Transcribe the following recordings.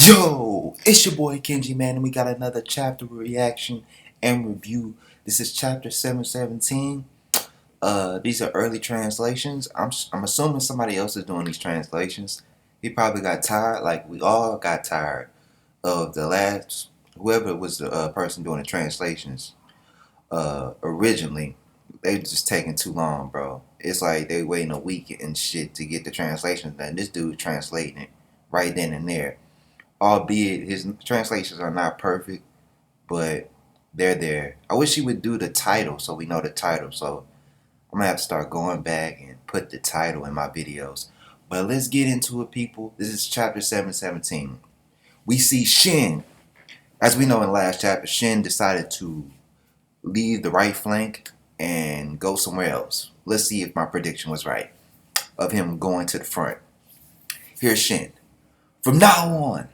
Yo, it's your boy Kenji, man, and we got another chapter reaction and review. This is chapter 717. These are early translations. I'm assuming somebody else is doing these translations. He probably got tired, like we all got tired of the last whoever was the person doing the translations. Originally, they just taking too long, bro. It's like they waiting a week and shit to get the translations done. This dude translating it right then and there. Albeit his translations are not perfect, but they're there. I wish he would do the title so we know the title. So I'm gonna have to start going back and put the title in my videos. But let's get into it, people. This is chapter 717. We see Shin. As we know in the last chapter, Shin decided to leave the right flank and go somewhere else. Let's see if my prediction was right of him going to the front. Here's Shin. From now on,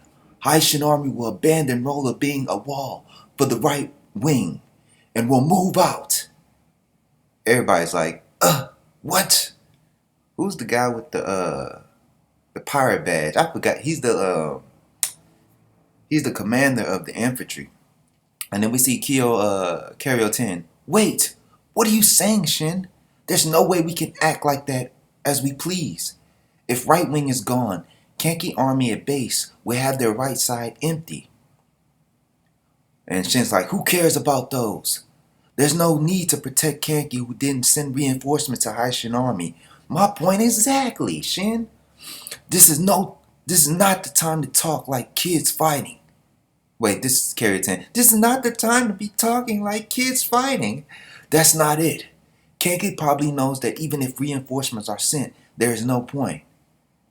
Shin Army will abandon role of being a wall for the right wing and will move out. Everybody's like, what? Who's the guy with the pirate badge? I forgot. He's the commander of the infantry. And then we see Kyo 10. Wait, what are you saying, Shin? There's no way we can act like that as we please. If right wing is gone, Kenji Army at base will have their right side empty. And Shin's like, who cares about those? There's no need to protect Kenji who didn't send reinforcements to Shin Army. My point exactly, Shin. This is not the time to talk like kids fighting. Wait, this is Carrier 10. This is not the time to be talking like kids fighting. That's not it. Kenji probably knows that even if reinforcements are sent, there is no point.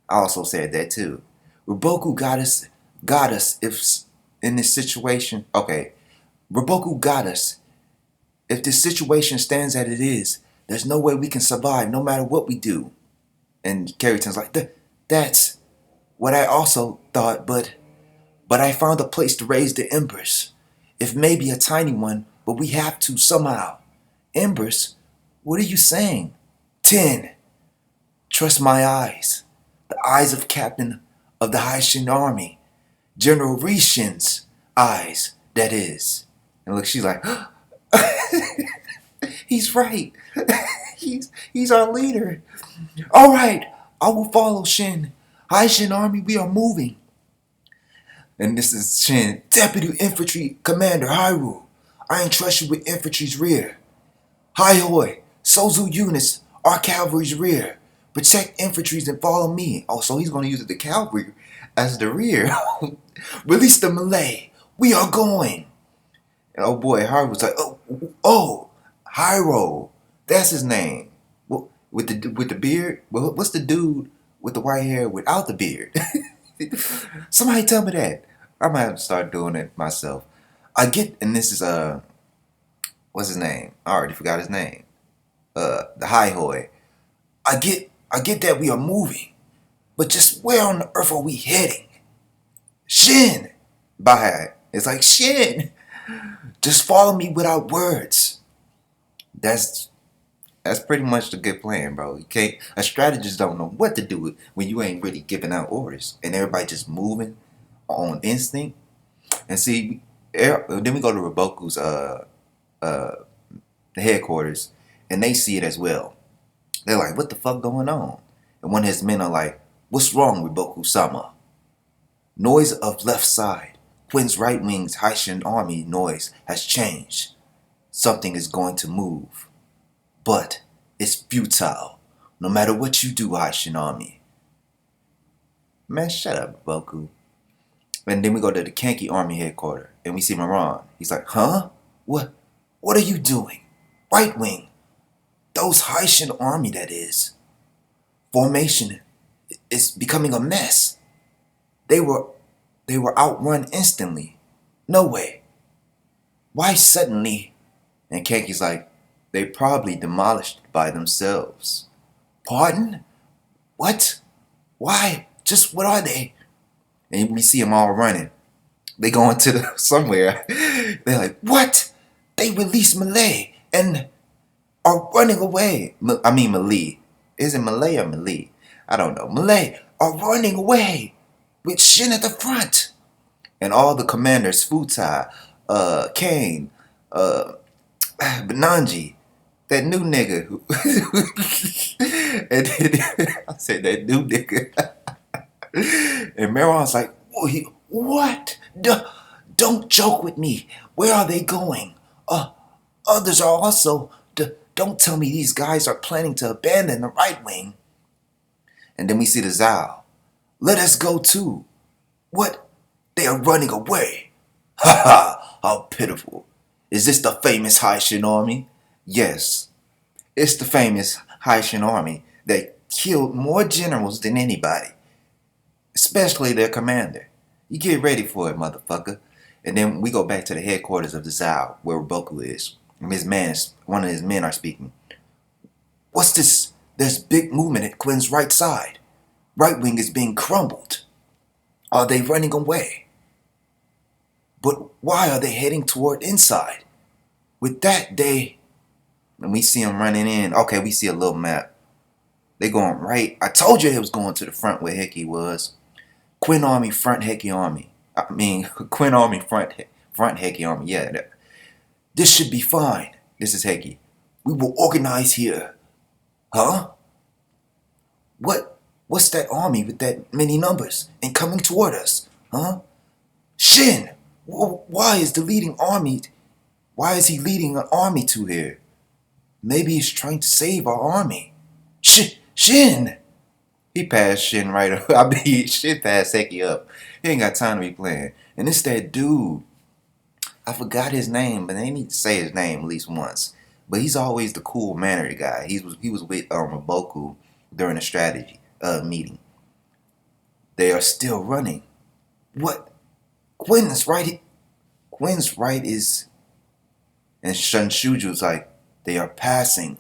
I also said that too. Riboku got us if in this situation. Okay, Riboku got us. If this situation stands as it is, there's no way we can survive no matter what we do. And Carrington's like, that's what I also thought, but I found a place to raise the embers. If maybe a tiny one, but we have to somehow. Embers? What are you saying? 10. Trust my eyes. The eyes of Captain of the Shin Army. General Rishin's eyes, that is. And look, she's like, he's right. he's our leader. All right, I will follow Shin. Shin Army, we are moving. And this is Shin, Deputy Infantry Commander Hyrule. I entrust you with infantry's rear. Hi-hoi, Sozu units, our cavalry's rear. Protect infantries and follow me. Oh, so he's going to use the cavalry as the rear. Release the melee. We are going. And oh boy, Hyrule was like, oh, Hyro. That's his name. With the beard? Well, what's the dude with the white hair without the beard? Somebody tell me that. I might have to start doing it myself. And this is what's his name? I already forgot his name. The Hi-hoi. I get that we are moving, but just where on the earth are we heading? Shin! Bahad. It's like, Shin! Just follow me without words. That's pretty much the good plan, bro. A strategist don't know what to do when you ain't really giving out orders and everybody just moving on instinct. And see, then we go to Riboku's headquarters, and they see it as well. They're like, what the fuck going on? And one of his men are like, what's wrong, Riboku-sama? Noise of left side. Quinn's right wing's Shin Army noise has changed. Something is going to move. But it's futile. No matter what you do, Shin Army. Man, shut up, Riboku. And then we go to the Kenji Army headquarters, and we see Moran. He's like, huh? What are you doing? Right wing. Those Shin Army, that is. Formation is becoming a mess. They were outrun instantly. No way. Why suddenly? And Kenji's like, they probably demolished by themselves. Pardon? What? Why? Just what are they? And we see them all running. They go into somewhere. They're like, what? They released Malay and are running away. I mean Malay. Is it Malay or Malay? I don't know. Malay are running away with Shin at the front. and all the commanders, Futai, Kane, Benanji, that new nigga. And then I said that new nigga. And Meron's like, what? Don't joke with me. Where are they going? Others are also. Don't tell me these guys are planning to abandon the right wing. And then we see the Zao. Let us go too. What? They are running away. Ha ha! How pitiful. Is this the famous Haishin army? Yes. It's the famous Haishin army that killed more generals than anybody. Especially their commander. You get ready for it, motherfucker. And then we go back to the headquarters of the Zao, where Riboku is. And one of his men are speaking. What's this? There's big movement at Quinn's right side. Right wing is being crumbled. Are they running away? But why are they heading toward inside? With that, and we see them running in. Okay, we see a little map. They going right. I told you they was going to the front where Heki was. Quinn Army, front Heki Army. Quinn Army, front Heki Army. Yeah, this should be fine. This is Heki. We will organize here. Huh? What's that army with that many numbers and coming toward us? Huh? Shin! Why is he leading an army to here? Maybe he's trying to save our army. Shin! He passed Shin right up. Shin passed Heki up. He ain't got time to be playing. And it's that dude. I forgot his name, but they need to say his name at least once. But he's always the cool mannered guy. He was with Riboku during the strategy meeting. They are still running. What? Quinn's right is. And Shunshuju's like, they are passing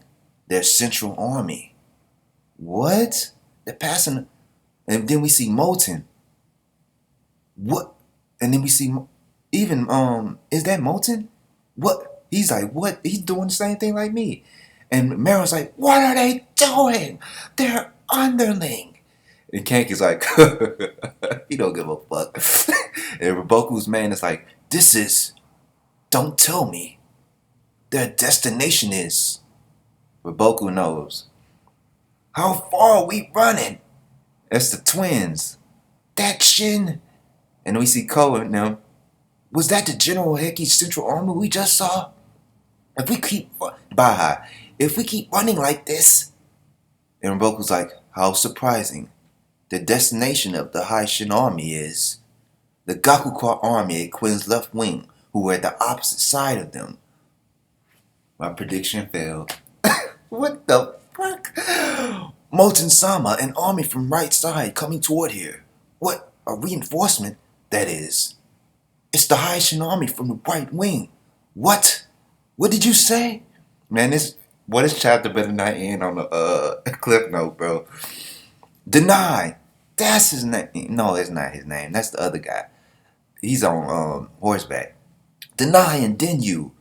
their central army. What? They're passing. And then we see Moten. What? And then we see even is that Moten? What? He's like, what? He's doing the same thing like me. And Meron's like, what are they doing? They're underling. And Kanki's like, he don't give a fuck. And Riboku's man is like, don't tell me. Their destination is. Riboku knows. How far are we running? That's the twins. That Shin. And we see Ko and them. Was that the General Heki's Central Army we just saw? If we keep running like this. And Riboku's like, how surprising. The destination of the Haishin army is the Gakuka army at Quinn's left wing, who were at the opposite side of them. My prediction failed. What the fuck? Moten Sama, an army from right side coming toward here. What? A reinforcement? That is. It's the Haishin army from the right wing. What? What did you say? Man, this chapter better not end on a cliff note, bro. Deny. That's his name. No, that's not his name. That's the other guy. He's on horseback. Deny and Denyu.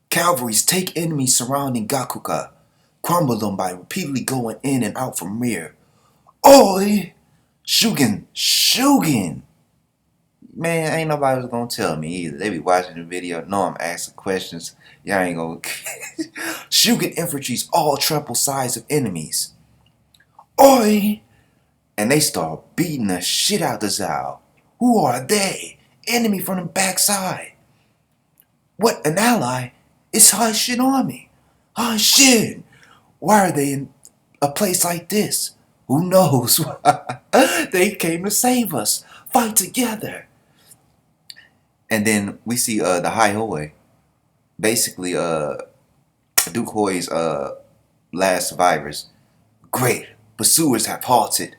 Cavalries take enemies surrounding Gakuka. Crumble them by repeatedly going in and out from rear. Oi! Shugen! Man, ain't nobody was gonna tell me either. They be watching the video. No, I'm asking questions. Y'all ain't gonna. Shugen infantry's all trample sides of enemies. Oi! And they start beating the shit out of Zao. Who are they? Enemy from the backside. What, an ally? It's Haishin army. Haishin! Why are they in a place like this? Who knows? They came to save us. Fight together. And then we see the High Hoi. Basically, Duke Hoi's last survivors. Great. Pursuers have halted.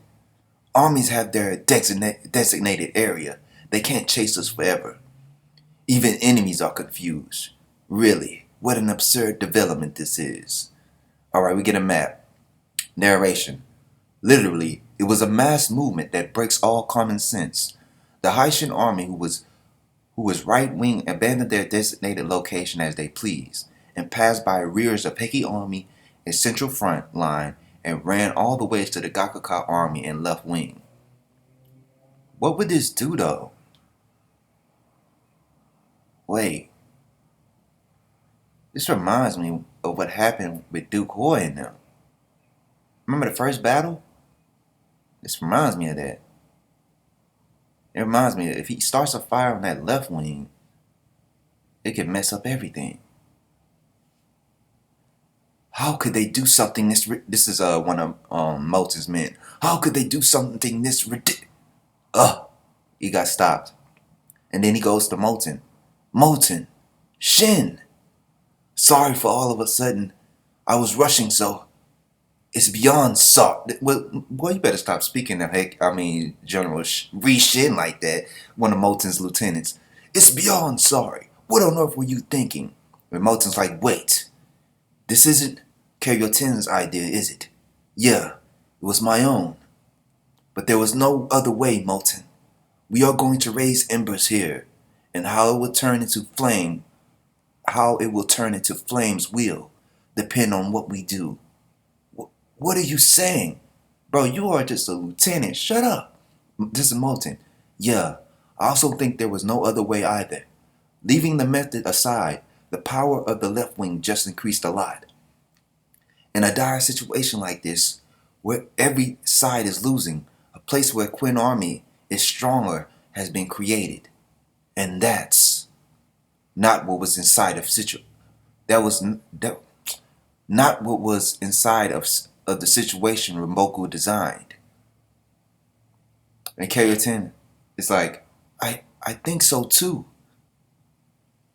Armies have their designated area. They can't chase us forever. Even enemies are confused. Really, what an absurd development this is. Alright, we get a map. Narration. Literally, it was a mass movement that breaks all common sense. The Haishin army who was right wing abandoned their designated location as they pleased and passed by rears of Heki army and central front line and ran all the way to the Gakuka army and left wing. What would this do though? Wait, this reminds me of what happened with Duke Hoy and them. Remember the first battle? This reminds me of that. It reminds me that if he starts a fire on that left wing, it could mess up everything. How could they do something this? This is one of Moten's men. How could they do something this ridiculous? He got stopped, and then he goes to Moten. Moten, Shin. Sorry for all of a sudden. I was rushing, so it's beyond sorry. Well, boy, you better stop speaking of General Shin like that. One of Moten's lieutenants. It's beyond sorry. What on earth were you thinking? When Moten's like, wait. This isn't Karyoten's idea, is it? Yeah, it was my own. But there was no other way, Moten. We are going to raise embers here, and how it will turn into flames will depend on what we do. What are you saying? Bro, you are just a lieutenant. Shut up. This is Moten. Yeah, I also think there was no other way either. Leaving the method aside, the power of the left wing just increased a lot. In a dire situation like this, where every side is losing, a place where Quinn Army is stronger has been created. And that's not what was inside of not what was inside of the situation Riboku designed. And Karyoten is like, I think so too.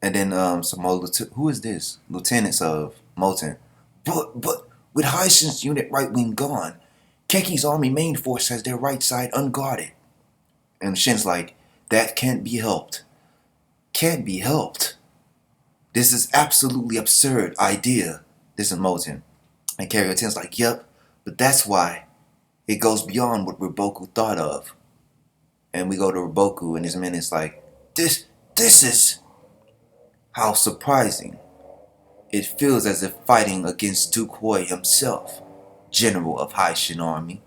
And then some more who is this? Lieutenants of Moten. But with Heishin's unit right wing gone, Kenki's army main force has their right side unguarded. And Shin's like, that can't be helped. Can't be helped. This is absolutely absurd idea. This is Moten. And Karyoten's like, yep, but that's why it goes beyond what Riboku thought of. And we go to Riboku and his men is like, this is how surprising. It feels as if fighting against Duke Hoy himself, general of Heishin Army.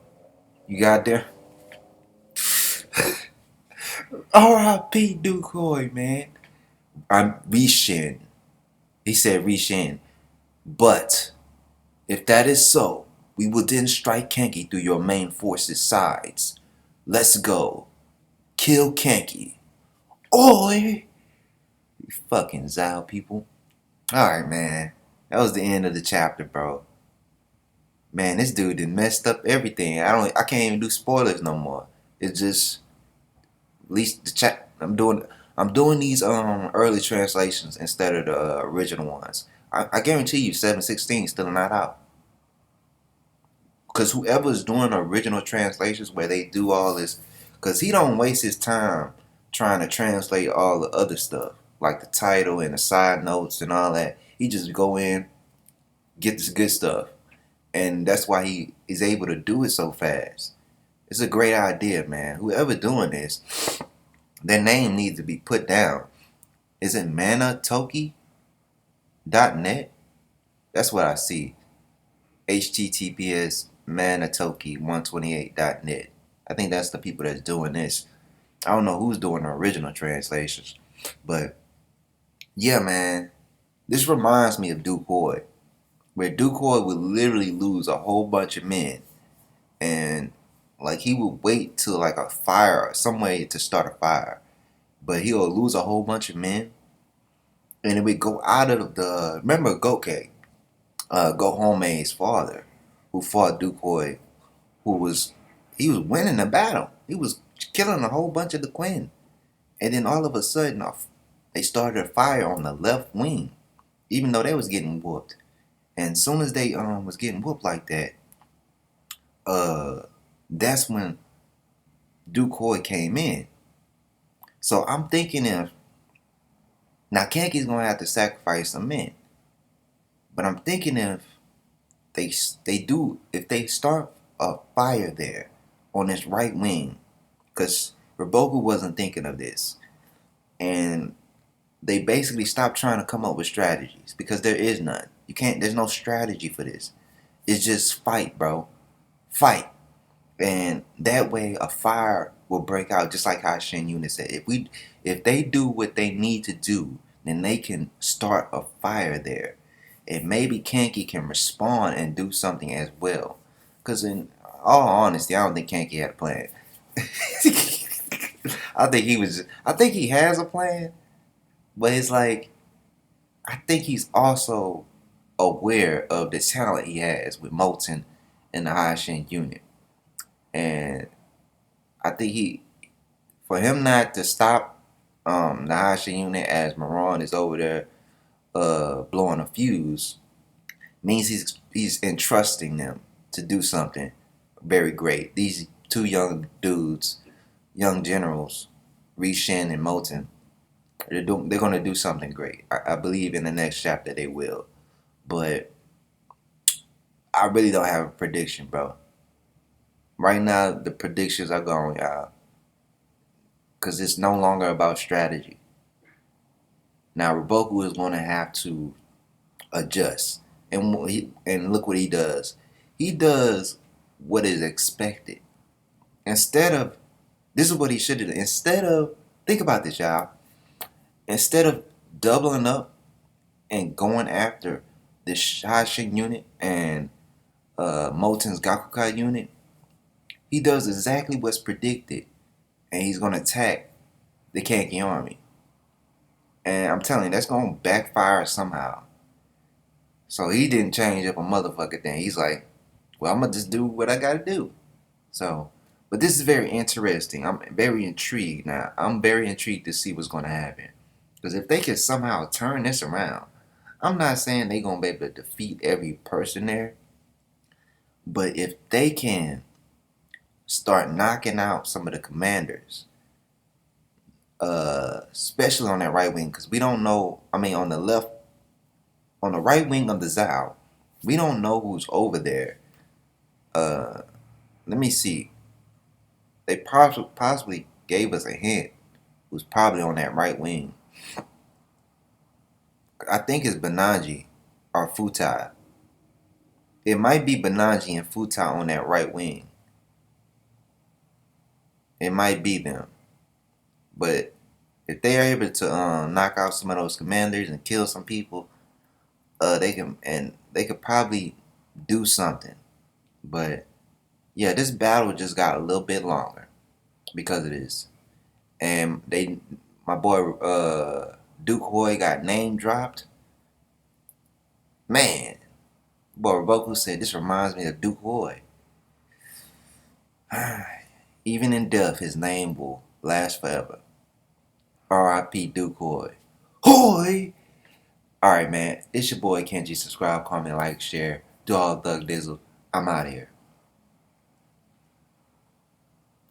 You got there? R.I.P. Duke Hoy, man. I'm Rishin. He said Rishin. But if that is so, we will then strike Kenki through your main force's sides. Let's go. Kill Kenki. Oi! You fucking Zao people. Alright, man. That was the end of the chapter, bro. Man, this dude done messed up everything. I can't even do spoilers no more. It's just at least the chat I'm doing these early translations instead of the original ones. I guarantee you 716 is still not out. Because whoever's doing original translations where they do all this, because he don't waste his time trying to translate all the other stuff, like the title and the side notes and all that. He just go in, get this good stuff. And that's why he is able to do it so fast. It's a great idea, man. Whoever doing this, their name needs to be put down. Is it manatoki.net? That's what I see. HTTPS manatoki128.net. I think that's the people that's doing this. I don't know who's doing the original translations. But yeah, man. This reminds me of Duke Hoy. Where Duke Hoy would literally lose a whole bunch of men. And like he would wait till like a fire or some way to start a fire. But he'll lose a whole bunch of men. And it would go out of the... Remember Gohomei's father, who fought Duke Hoy, he was winning the battle. He was killing a whole bunch of the Quinn. And then all of a sudden, they started a fire on the left wing, even though they was getting whooped. And as soon as they was getting whooped like that, that's when Duke Hoy came in. So I'm thinking now Kenki's gonna have to sacrifice some men. But I'm thinking if they start a fire there on this right wing, because Riboku wasn't thinking of this, and they basically stopped trying to come up with strategies because there is none. There's no strategy for this. It's just fight, bro. Fight. And that way a fire will break out, just like how Shin Unit said. If they do what they need to do, then they can start a fire there. And maybe Kenji can respond and do something as well. Because in all honesty, I don't think Kenji had a plan. I think he has a plan, but it's like, I think he's also aware of the talent he has with Molten and the High Shin unit. And I think for him not to stop the High Shin unit as Moron is over there blowing a fuse means he's entrusting them to do something very great. These two young dudes, young generals, Shin and Molten, they're going to do something great. I believe in the next chapter they will. But I really don't have a prediction, bro. Right now, the predictions are going out because it's no longer about strategy. Now, Riboku is going to have to adjust, and look what he does. He does what is expected. Instead of This is what he should do. Think about this, y'all. Instead of doubling up and going after the Shashin unit and Moten's Gakukai unit, he does exactly what's predicted, and he's gonna attack the Kanki army. And I'm telling you, that's gonna backfire somehow. So he didn't change up a motherfucking thing. He's like, well, I'm gonna just do what I gotta do. So, but this is very interesting. I'm very intrigued now. I'm very intrigued to see what's gonna happen. Because if they can somehow turn this around, I'm not saying they're gonna be able to defeat every person there, but if they can start knocking out some of the commanders, especially on that right wing, because we don't know. I mean, on the right wing of the Zao, we don't know who's over there. Let me see. They possibly gave us a hint who's probably on that right wing. I think it's Banaji or Futai. It might be Banaji and Futai on that right wing. It might be them. But if they are able to knock out some of those commanders and kill some people, they could probably do something. But yeah, this battle just got a little bit longer because of this. And my boy Duke Hoy got name dropped. Man, boy Riboku said this reminds me of Duke Hoy. Even in death, his name will last forever. R.I.P. Duke Hoy. Hoy! Alright, man. It's your boy Kenji. Subscribe, comment, like, share. Do all thug dizzle. I'm out of here.